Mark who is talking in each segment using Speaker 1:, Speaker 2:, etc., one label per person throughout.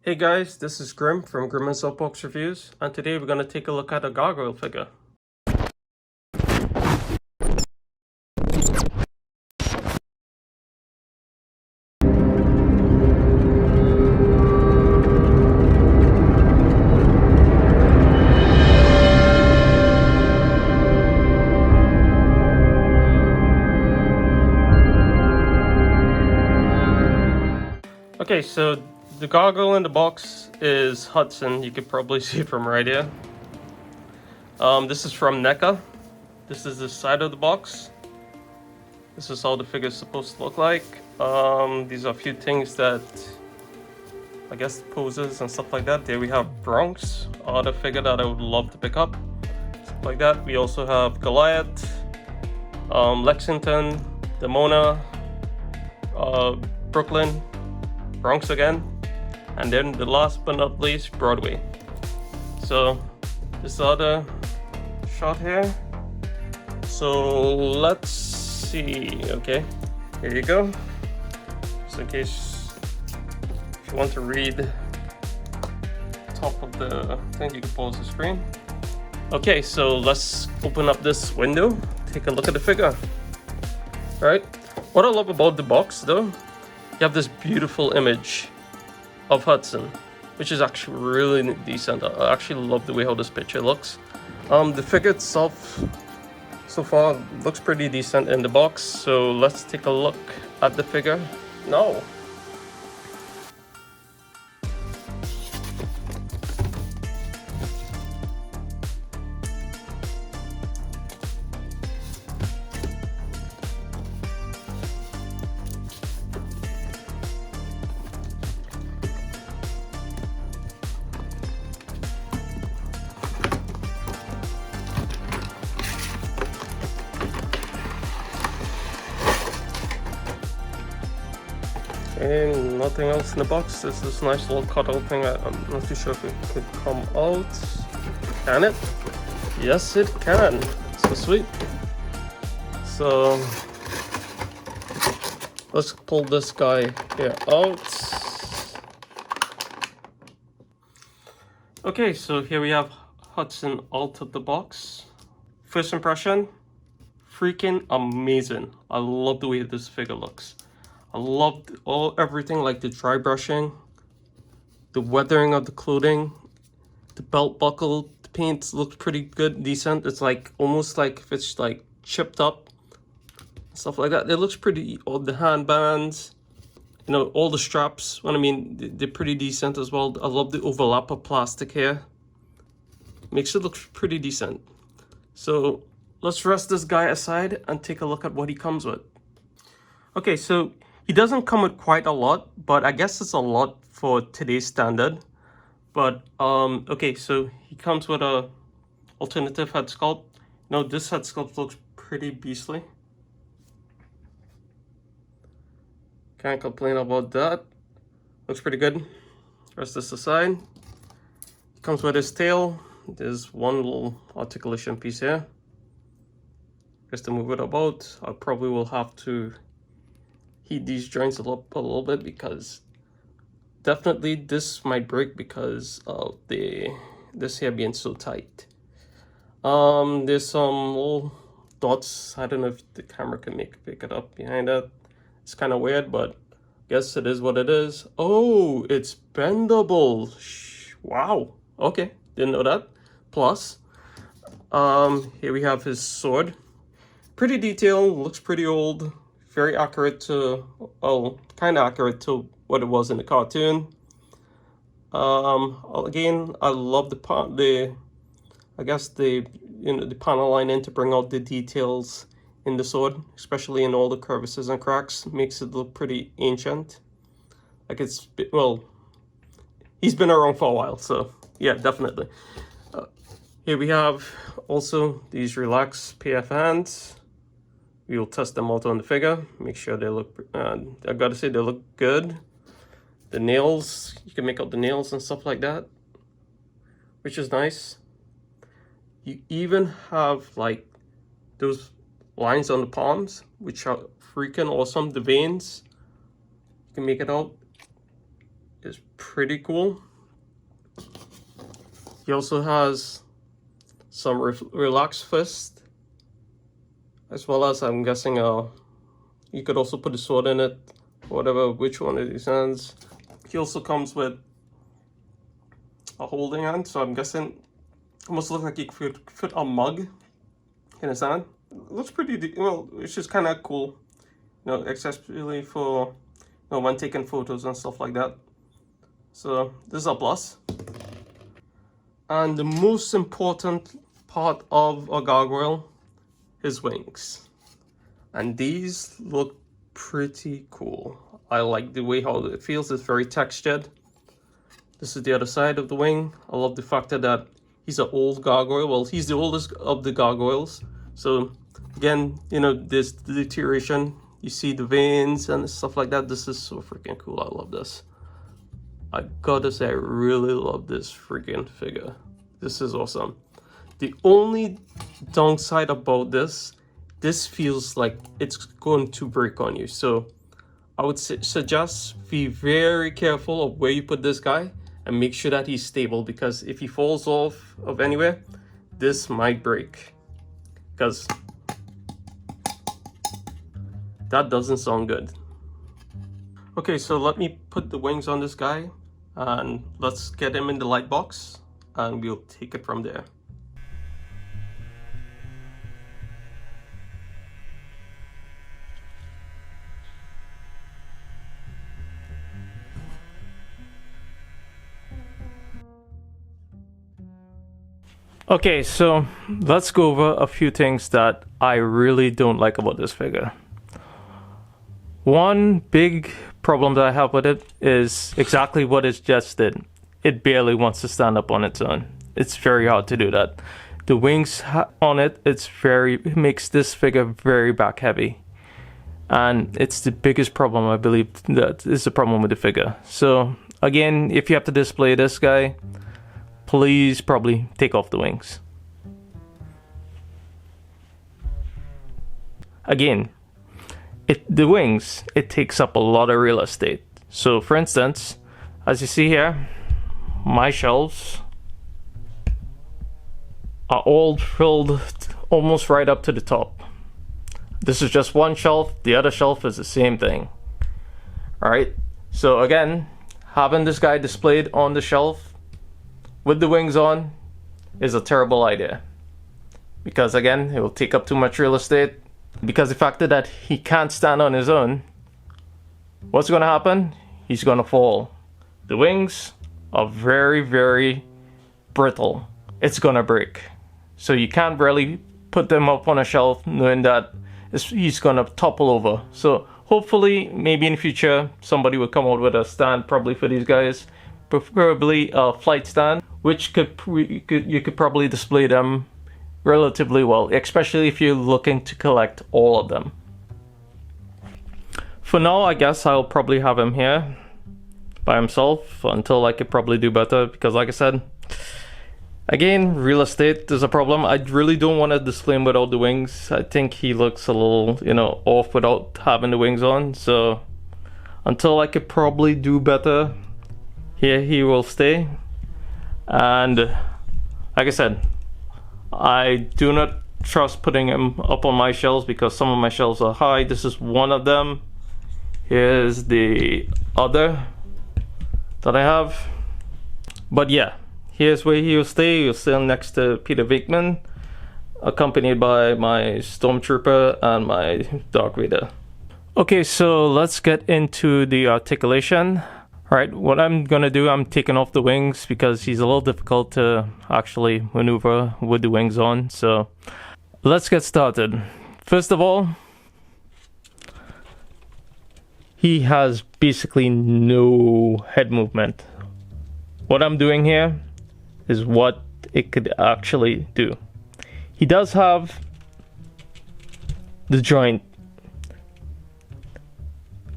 Speaker 1: Hey guys, this is Grim from Grim and ZORPOX Reviews, and today we're going to take a look at a gargoyle figure. Okay, so the gargoyle in the box is Hudson. You could probably see it from right here. This is from Neca. This is the side of the box. This is how the figure is supposed to look like. These are a few things that, I guess, poses and stuff like that. There we have Bronx, other figure that I would love to pick up. Stuff like that. We also have Goliath, Lexington, Demona, Brooklyn, Bronx again, and then the last but not least, Broadway. So this other shot here. So let's see. Okay, here you go. Just in case if you want to read top of the thing, you can pause the screen. Okay, so let's open up this window, take a look at the figure. All right, what I love about the box though, you have this beautiful image of Hudson, which is actually really decent. I actually love the way how this picture looks. The figure itself so far looks pretty decent in the box, so let's take a look at the figure now. And nothing else in the box. There's this nice little cutout thing. I'm not too sure if it could come out. Can it? Yes, it can. So sweet. So let's pull this guy here out. Okay, so here we have Hudson out of the box. First impression, freaking amazing. I love the way this figure looks. I loved everything, like the dry brushing, the weathering of the clothing, the belt buckle, the paint looks pretty good, decent. It's like almost like if it's like chipped up, stuff like that. It looks pretty. All the handbands, you know, all the straps. What I mean, they're pretty decent as well. I love the overlap of plastic here. Makes it look pretty decent. So let's rest this guy aside and take a look at what he comes with. Okay, so he doesn't come with quite a lot, but I guess it's a lot for today's standard. But okay, so he comes with a alternative head sculpt. Now this head sculpt looks pretty beastly. Can't complain about that. Looks pretty good. Rest this aside. He comes with his tail. There's one little articulation piece here. Just to move it about, I probably will have to heat these joints a little bit, because definitely this might break because of this here being so tight. There's some little dots. I don't know if the camera can pick it up behind that. It's kind of weird, but I guess it is what it is. Oh, it's bendable. Wow. Okay, didn't know that. Plus, here we have his sword. Pretty detailed, looks pretty old. Very accurate to, well, kind of accurate to what it was in the cartoon. Again, I love the I guess the panel lining to bring out the details in the sword, especially in all the crevices and cracks. Makes it look pretty ancient. Like it's, well, he's been around for a while, so yeah, definitely. Here we have also these relaxed PF hands. We will test them out on the figure, make sure they look, I gotta say they look good. The nails, you can make out the nails and stuff like that, which is nice. You even have like those lines on the palms, which are freaking awesome. The veins, you can make it out. is pretty cool. He also has some relaxed fist, as well as, I'm guessing, you could also put a sword in it, whatever, which one of these hands. He also comes with a holding hand, so I'm guessing it must look like he could fit a mug in his hand. It looks pretty, well, which is kind of cool, you know, especially for, you know, when taking photos and stuff like that. So this is a plus. And the most important part of a gargoyle, his wings. And these look pretty cool. I like the way how it feels. It's very textured. This is the other side of the wing. I love the fact that he's an old gargoyle. Well, he's the oldest of the gargoyles. So again, you know, there's the deterioration. You see the veins and stuff like that. This is so freaking cool. I love this. I gotta say, I really love this freaking figure. This is awesome. The only downside about this feels like it's going to break on you. So I would suggest be very careful of where you put this guy and make sure that he's stable, because if he falls off of anywhere, this might break. Because that doesn't sound good. Okay, so let me put the wings on this guy and let's get him in the light box and we'll take it from there. Okay, so let's go over a few things that I really don't like about this figure. One big problem that I have with it is exactly what it just did. It barely wants to stand up on its own. It's very hard to do that. The wings on it, it makes this figure very back heavy. And it's the biggest problem, I believe, that is the problem with the figure. So again, if you have to display this guy, please probably take off the wings. Again, the wings, it takes up a lot of real estate. So for instance, as you see here, my shelves are all filled almost right up to the top. This is just one shelf, the other shelf is the same thing. Alright, so again, having this guy displayed on the shelf with the wings on is a terrible idea. Because again, it will take up too much real estate. Because the fact that he can't stand on his own, what's going to happen? He's going to fall. The wings are very, very brittle. It's going to break. So you can't really put them up on a shelf knowing that he's going to topple over. So hopefully, maybe in the future, somebody will come out with a stand probably for these guys. Preferably a flight stand, which you could probably display them relatively well, especially if you're looking to collect all of them. For now, I guess I'll probably have him here by himself until I could probably do better, because like I said, again, real estate is a problem. I really don't want to display him without the wings. I think he looks a little, you know, off without having the wings on. So until I could probably do better, here he will stay. And like I said, I do not trust putting him up on my shelves because some of my shelves are high. This is one of them. Here's the other that I have. But yeah, here's where he'll stay. He'll stay next to Peter Venkman, accompanied by my Stormtrooper and my Dark Vader. Okay, so let's get into the articulation. Alright, what I'm gonna do, I'm taking off the wings because he's a little difficult to actually maneuver with the wings on. So let's get started. First of all, he has basically no head movement. What I'm doing here is what it could actually do. He does have the joint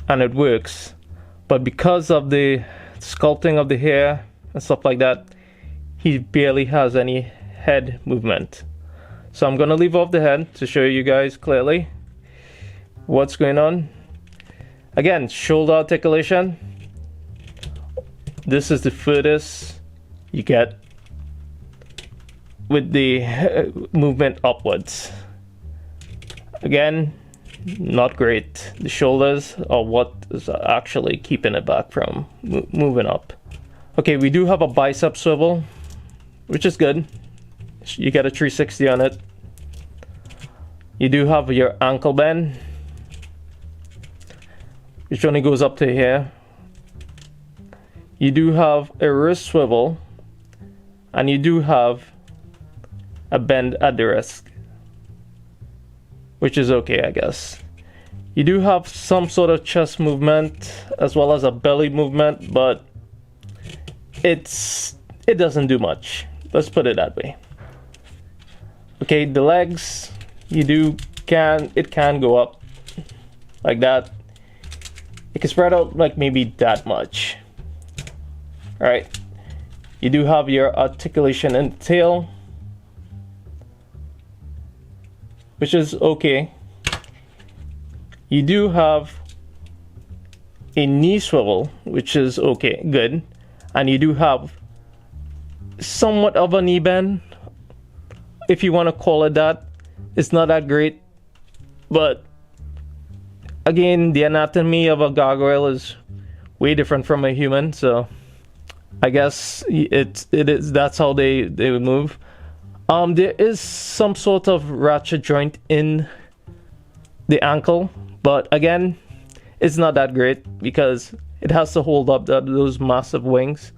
Speaker 1: and it works. But because of the sculpting of the hair and stuff like that, he barely has any head movement. So I'm gonna leave off the head to show you guys clearly what's going on. Again, shoulder articulation.
Speaker 2: this is the furthest you get with the movement upwards. Again, not great. The shoulders are what is actually keeping it back from moving up. Okay, we do have a bicep swivel, which is good. You get a 360 on it. You do have your ankle bend, which only goes up to here. You do have a wrist swivel, and you do have a bend at the wrist, which is okay, I guess. You do have some sort of chest movement as well as a belly movement, but it doesn't do much. Let's put it that way. Okay, the legs, it can go up like that. It can spread out like maybe that much. All right, you do have your articulation in the tail, which is okay. You do have a knee swivel, which is okay, good. And you do have somewhat of a knee bend, if you want to call it that. It's not that great, but again, the anatomy of a gargoyle is way different from a human, so I guess it is, that's how they would move. There is some sort of ratchet joint in the ankle, but again, it's not that great because it has to hold up those massive wings.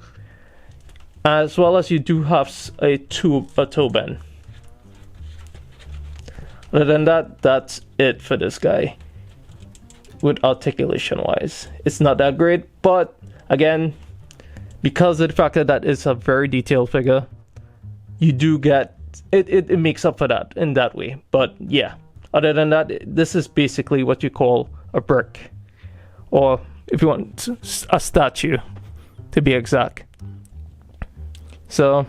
Speaker 2: As well as you do have a toe bend. Other than that, that's it for this guy with articulation wise. It's not that great, but again, because of the fact that it's a very detailed figure, you do get it makes up for that in that way. But yeah, other than that, this is basically what you call a brick, or if you want, a statue to be exact. So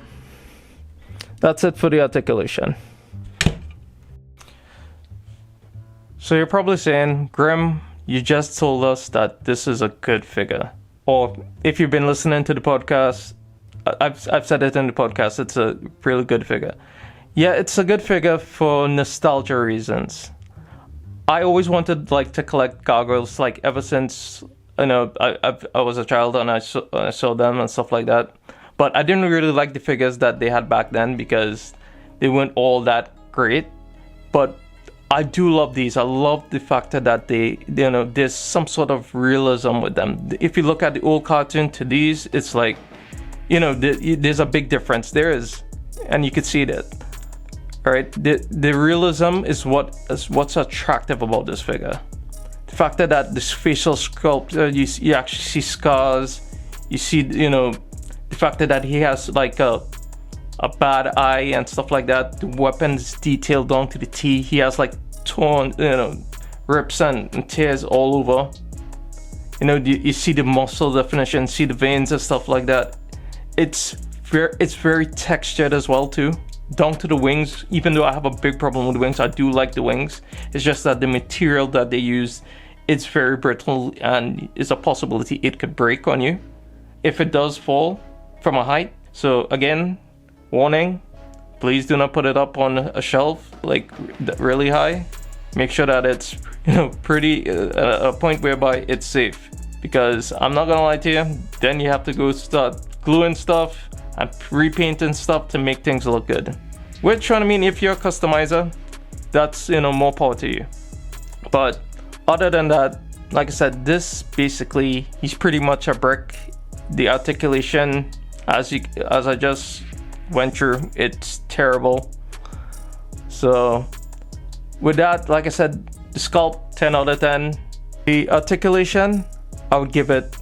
Speaker 2: that's it for the articulation. So you're probably saying, Grim, you just told us that this is a good figure. Or if you've been listening to the podcast, I've said it in the podcast, it's a really good figure. Yeah, it's a good figure for nostalgia reasons. I always wanted to collect gargoyles, ever since I was a child and I saw them and stuff like that. But I didn't really like the figures that they had back then because they weren't all that great. But I do love these. I love the fact that there's some sort of realism with them. If you look at the old cartoon to these, it's there's a big difference. There is, and you can see that. All right, the realism is what's attractive about this figure. The fact that this facial sculpt, you actually see scars. You see, the fact that he has a bad eye and stuff like that. The weapons detailed down to the T. He has torn, rips and tears all over. You see the muscle definition, see the veins and stuff like that. It's very textured as well too, down to the wings. Even though I have a big problem with wings, I do like the wings. It's just that the material that they use, it's very brittle and it's a possibility it could break on you if it does fall from a height. So again, warning, please do not put it up on a shelf really high. Make sure that it's pretty a point whereby it's safe, because I'm not gonna lie to you, then you have to go start gluing stuff and repainting stuff to make things look good. Which, I mean, if you're a customizer, that's more power to you. But other than that, like I said, this basically, he's pretty much a brick. The articulation, as I just went through, it's terrible. So with that, like I said, the sculpt, 10 out of 10. The articulation, I would give it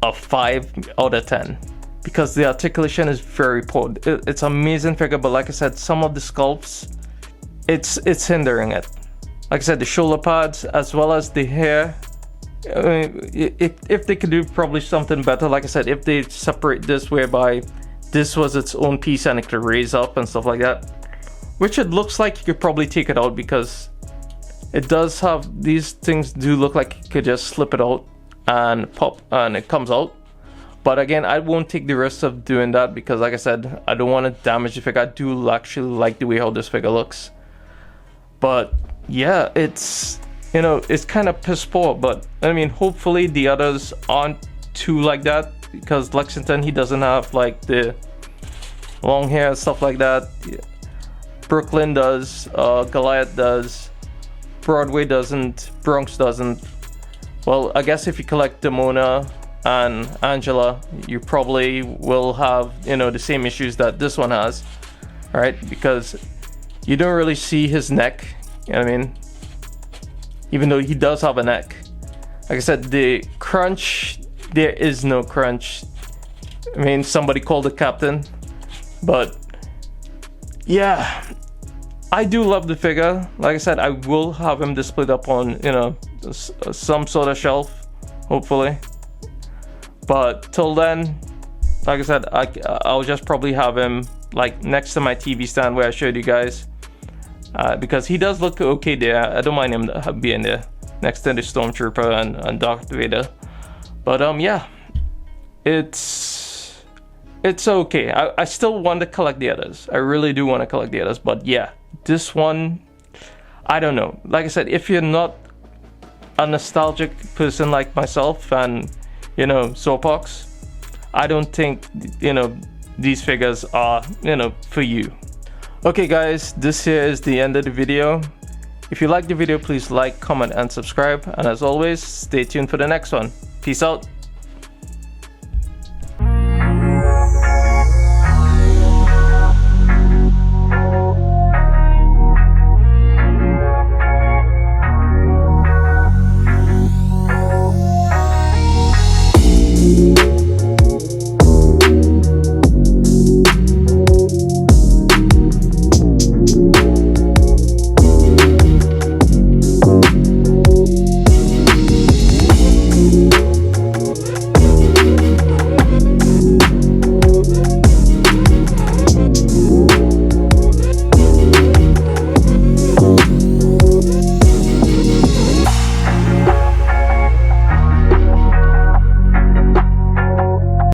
Speaker 2: a 5 out of 10 because the articulation is very poor. It's an amazing figure, but like I said, some of the sculpts, it's hindering it. Like I said, the shoulder pads as well as the hair, I mean, if they could do probably something better, like I said, if they separate this whereby this was its own piece and it could raise up and stuff like that, which it looks like you could probably take it out because it does have, these things do look like you could just slip it out and pop and it comes out. But again, I won't take the risk of doing that because, like I said, I don't want to damage the figure. I do actually like the way how this figure looks. But yeah, it's, you know, it's kind of piss poor. But I mean, hopefully the others aren't too like that, because Lexington, he doesn't have like the long hair and stuff like that. Brooklyn does, Goliath does, Broadway doesn't, Bronx doesn't. Well, I guess if you collect Demona and Angela, you probably will have, you know, the same issues that this one has, right? Because you don't really see his neck, you know what I mean? Even though he does have a neck. Like I said, the crunch, there is no crunch. I mean, somebody called the captain, but yeah, I do love the figure. Like I said, I will have him displayed up on, you know, some sort of shelf, hopefully. But till then, like I said, I'll just probably have him like next to my TV stand where I showed you guys, because he does look okay there. I don't mind him being there next to the Stormtrooper and Darth Vader. But yeah, it's okay. I still want to collect the others. I really do want to collect the others. But yeah, this one, I don't know. Like I said, if you're not a nostalgic person like myself and, you know, ZORPOX, I don't think, you know, these figures are, you know, for you. Okay guys, this here is the end of the video. If you like the video, please like, comment and subscribe, and as always, stay tuned for the next one. Peace out.